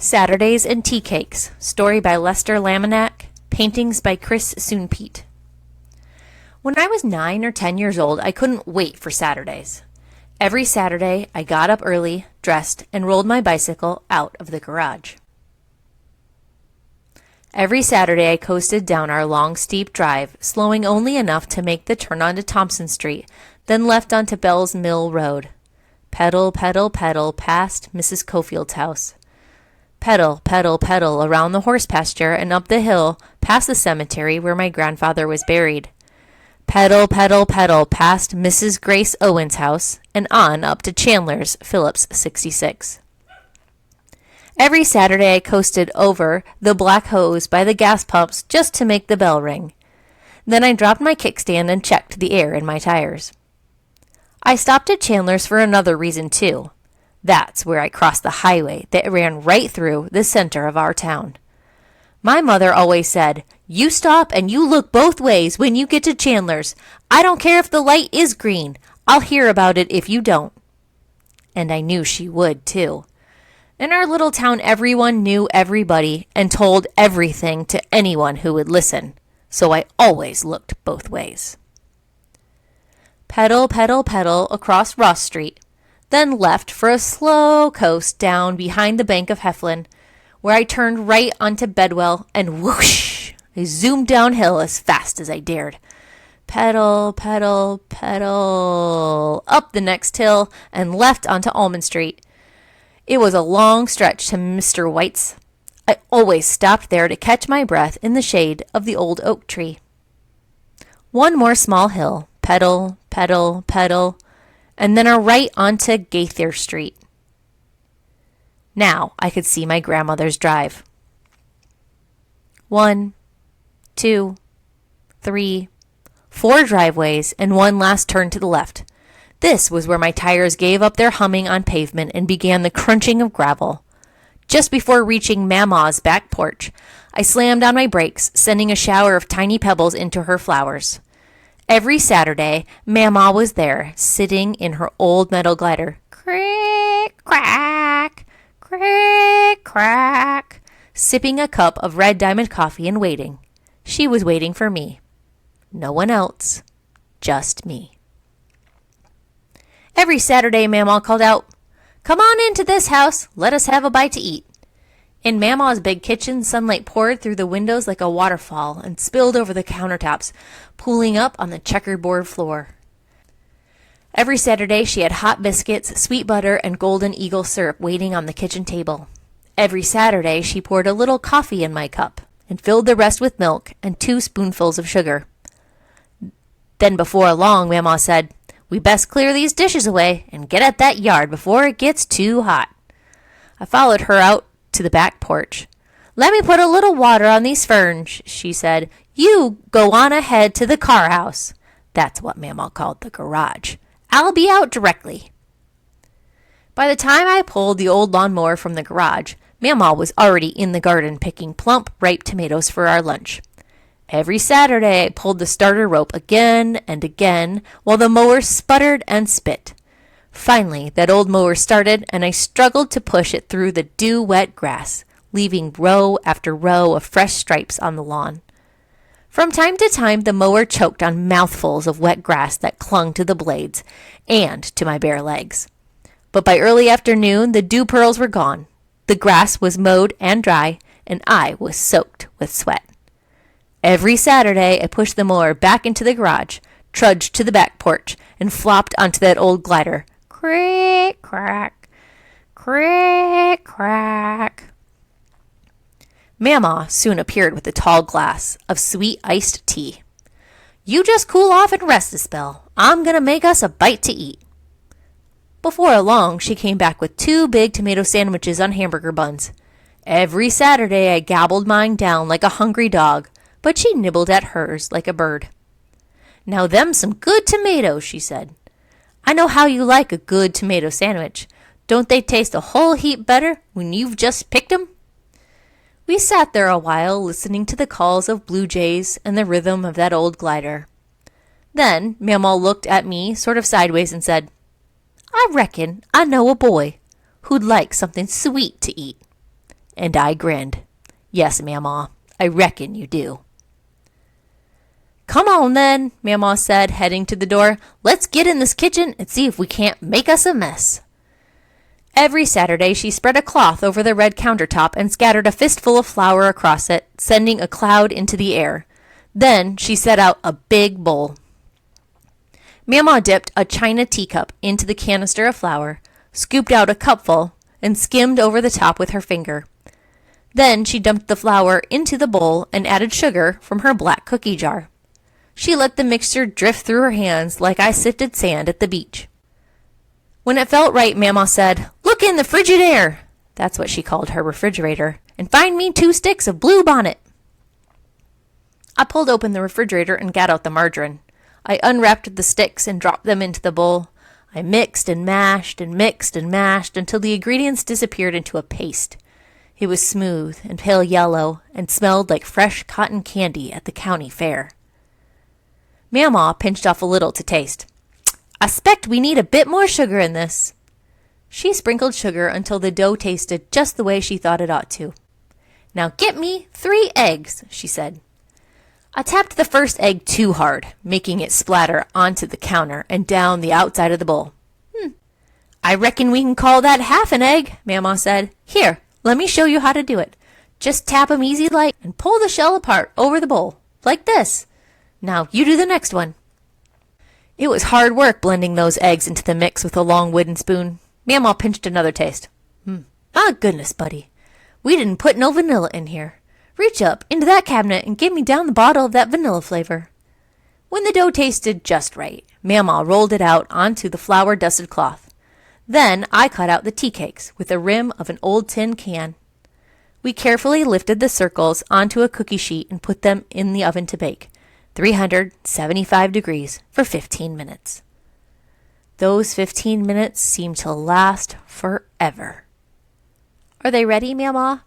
Saturdays and Teacakes, story by Lester Laminack, paintings by Chris Soonpeat. When I was 9 or 10 years old, I couldn't wait for Saturdays. Every Saturday, I got up early, dressed, and rolled my bicycle out of the garage. Every Saturday, I coasted down our long, steep drive, slowing only enough to make the turn onto Thompson Street, then left onto Bell's Mill Road. Pedal, pedal, pedal, past Mrs. Cofield's house. Pedal, pedal, pedal around the horse pasture and up the hill past the cemetery where my grandfather was buried. Pedal, pedal, pedal past Mrs. Grace Owen's house and on up to Chandler's, Phillips 66. Every Saturday I coasted over the black hose by the gas pumps just to make the bell ring. Then I dropped my kickstand and checked the air in my tires. I stopped at Chandler's for another reason too. That's where I crossed the highway that ran right through the center of our town. My mother always said, "You stop and you look both ways when you get to Chandler's. I don't care if the light is green. I'll hear about it if you don't." And I knew she would too. In our little town, everyone knew everybody and told everything to anyone who would listen, so I always looked both ways. Pedal, pedal, pedal across Ross Street, then left for a slow coast down behind the bank of Heflin, where I turned right onto Bedwell and whoosh, I zoomed downhill as fast as I dared. Pedal, pedal, pedal, up the next hill and left onto Almond Street. It was a long stretch to Mr. White's. I always stopped there to catch my breath in the shade of the old oak tree. One more small hill, pedal, pedal, pedal, and then a right onto Gaither Street. Now I could see my grandmother's drive. 1, 2, 3, 4 driveways and one last turn to the left. This was where my tires gave up their humming on pavement and began the crunching of gravel. Just before reaching Mama's back porch, I slammed on my brakes, sending a shower of tiny pebbles into her flowers. Every Saturday, Mama was there, sitting in her old metal glider. Crick, crack, crick, crack, sipping a cup of red diamond coffee and waiting. She was waiting for me. No one else, just me. Every Saturday, Mama called out, "Come on into this house, let us have a bite to eat." In Mama's big kitchen, sunlight poured through the windows like a waterfall and spilled over the countertops, pooling up on the checkerboard floor. Every Saturday, she had hot biscuits, sweet butter, and golden eagle syrup waiting on the kitchen table. Every Saturday, she poured a little coffee in my cup and filled the rest with milk and 2 spoonfuls of sugar. Then before long, Mama said, "We best clear these dishes away and get at that yard before it gets too hot." I followed her out to the back porch. "Let me put a little water on these ferns," she said. "You go on ahead to the car house." That's what Mama called the garage. "I'll be out directly." By the time I pulled the old lawnmower from the garage, Mama was already in the garden picking plump, ripe tomatoes for our lunch. Every Saturday I pulled the starter rope again and again while the mower sputtered and spit. Finally, that old mower started, and I struggled to push it through the dew-wet grass, leaving row after row of fresh stripes on the lawn. From time to time, the mower choked on mouthfuls of wet grass that clung to the blades and to my bare legs. But by early afternoon, the dew pearls were gone. The grass was mowed and dry, and I was soaked with sweat. Every Saturday, I pushed the mower back into the garage, trudged to the back porch, and flopped onto that old glider. Crick, crack, crick, crack. Mama soon appeared with a tall glass of sweet iced tea. "You just cool off and rest a spell. I'm going to make us a bite to eat." Before long, she came back with 2 big tomato sandwiches on hamburger buns. Every Saturday, I gobbled mine down like a hungry dog, but she nibbled at hers like a bird. "Now them's some good tomatoes," she said. "I know how you like a good tomato sandwich. Don't they taste a whole heap better when you've just picked 'em?" We sat there a while listening to the calls of blue jays and the rhythm of that old glider. Then Mama looked at me sort of sideways and said, "I reckon I know a boy who'd like something sweet to eat." and I grinned. Yes, Mamaw, I reckon you do. Come on then, Mamaw said, heading to the door. Let's get in this kitchen and see if we can't make us a mess. Every Saturday she spread a cloth over the red countertop and scattered a fistful of flour across it, sending a cloud into the air. Then she set out a big bowl. Mamaw dipped a china teacup into the canister of flour, scooped out a cupful, and skimmed over the top with her finger. Then she dumped the flour into the bowl and added sugar from her black cookie jar. She let the mixture drift through her hands like I sifted sand at the beach. When it felt right, Mamaw said, "Look in the Frigidaire," that's what she called her refrigerator, "and find me 2 sticks of blue bonnet." I pulled open the refrigerator and got out the margarine. I unwrapped the sticks and dropped them into the bowl. I mixed and mashed and mixed and mashed until the ingredients disappeared into a paste. It was smooth and pale yellow and smelled like fresh cotton candy at the county fair. Mamaw pinched off a little to taste. "I 'spect we need a bit more sugar in this." She sprinkled sugar until the dough tasted just the way she thought it ought to. "Now get me 3 eggs," she said. I tapped the first egg too hard, making it splatter onto the counter and down the outside of the bowl. "I reckon we can call that half an egg," Mamaw said. "Here, let me show you how to do it. Just tap 'em easy like and pull the shell apart over the bowl, like this. Now you do the next one." It was hard work blending those eggs into the mix with a long wooden spoon. Mamaw pinched another taste. My goodness, buddy. We didn't put no vanilla in here. Reach up into that cabinet and give me down the bottle of that vanilla flavor. When the dough tasted just right, Mamaw rolled it out onto the flour-dusted cloth. Then I cut out the tea cakes with the rim of an old tin can. We carefully lifted the circles onto a cookie sheet and put them in the oven to bake. 375 degrees for 15 minutes. Those 15 minutes seemed to last forever. "Are they ready, Mamaw?"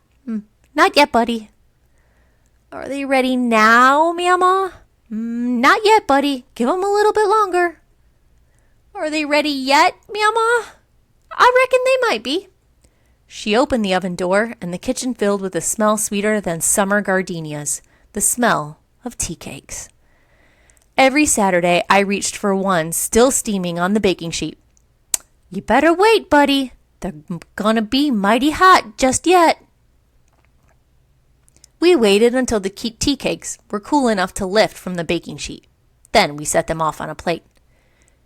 "Not yet, buddy." "Are they ready now, Mamaw?" "Not yet, buddy. Give 'em a little bit longer." "Are they ready yet, Mamaw?" "I reckon they might be." She opened the oven door, and the kitchen filled with a smell sweeter than summer gardenias, the smell of tea cakes. Every Saturday, I reached for one still steaming on the baking sheet. "You better wait, buddy. They're gonna be mighty hot just yet." We waited until the tea cakes were cool enough to lift from the baking sheet. Then we set them off on a plate.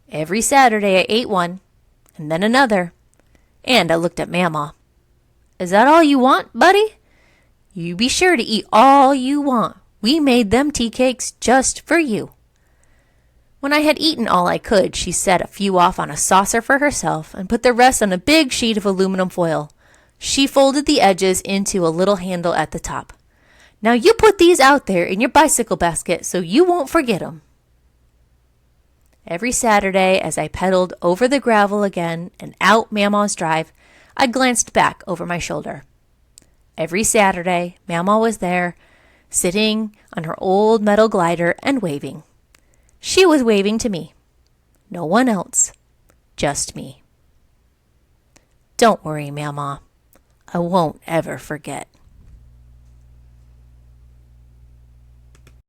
Every Saturday I ate one, and then another. And I looked at Mamaw. "Is that all you want, buddy? You be sure to eat all you want. We made them tea cakes just for you." When I had eaten all I could, she set a few off on a saucer for herself and put the rest on a big sheet of aluminum foil. She folded the edges into a little handle at the top. "Now you put these out there in your bicycle basket so you won't forget 'em." Every Saturday, as I pedaled over the gravel again and out Mamaw's drive, I glanced back over my shoulder. Every Saturday, Mamaw was there, sitting on her old metal glider and waving. She was waving to me. No one else. Just me. Don't worry, Mamaw. I won't ever forget.